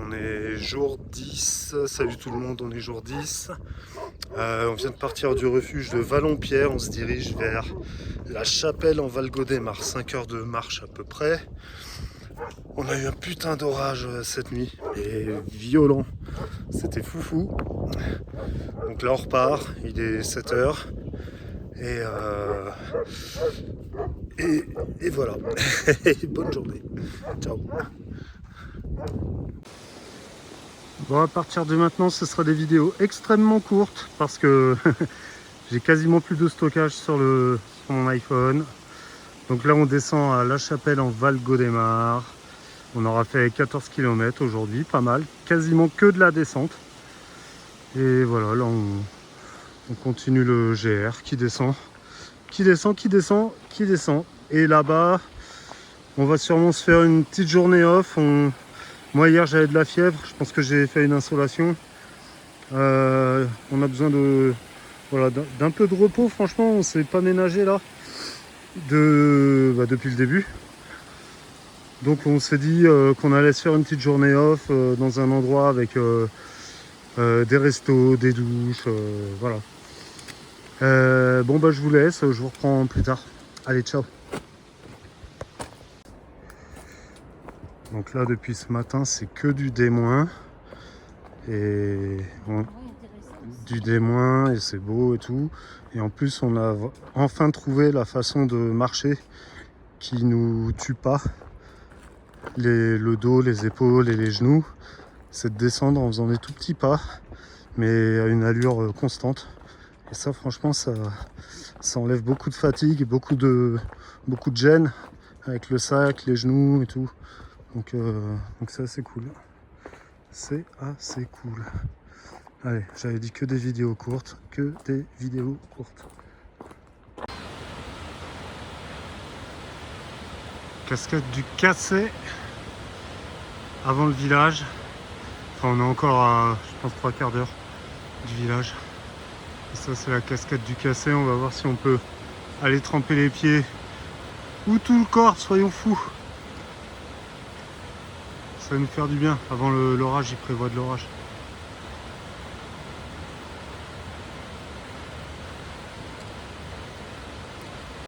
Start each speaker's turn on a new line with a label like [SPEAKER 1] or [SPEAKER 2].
[SPEAKER 1] On est jour 10, salut tout le monde, on est jour 10. On vient de partir du refuge de Vallon-Pierre, on se dirige vers la chapelle en Val-Gaudemar, 5 heures de marche à peu près. On a eu un putain d'orage cette nuit, et violent, c'était foufou. Donc là on repart, il est 7 heures. Et voilà, bonne journée, ciao. Bon, à partir de maintenant, ce sera des vidéos extrêmement courtes parce que j'ai quasiment plus de stockage sur mon iPhone. Donc là, on descend à La Chapelle en Val-Gaudemar. On aura fait 14 km aujourd'hui, pas mal, quasiment que de la descente. Et voilà, là, on continue le GR qui descend, qui descend, qui descend, qui descend. Et là-bas, on va sûrement se faire une petite journée off. Moi hier j'avais de la fièvre, je pense que j'ai fait une insolation. On a besoin d'un peu de repos, franchement on s'est pas ménagé là depuis le début. Donc on s'est dit qu'on allait se faire une petite journée off dans un endroit avec des restos, des douches, voilà. Bon bah je vous laisse, je vous reprends plus tard. Allez, ciao. Donc là depuis ce matin c'est que du D-. Et du D- et c'est beau et tout. Et en plus on a enfin trouvé la façon de marcher qui nous tue pas le dos, les épaules et les genoux. C'est de descendre en faisant des tout petits pas mais à une allure constante. Et ça franchement ça enlève beaucoup de fatigue, beaucoup de gêne avec le sac, les genoux et tout. Donc c'est assez cool. C'est assez cool. Allez, j'avais dit que des vidéos courtes, que des vidéos courtes. Cascade du Cassé, avant le village. Enfin, on est encore à, je pense, 3/4 d'heure du village. Et ça, c'est la cascade du Cassé. On va voir si on peut aller tremper les pieds ou tout le corps, soyons fous. Ça va nous faire du bien. Avant l'orage, il prévoit de l'orage.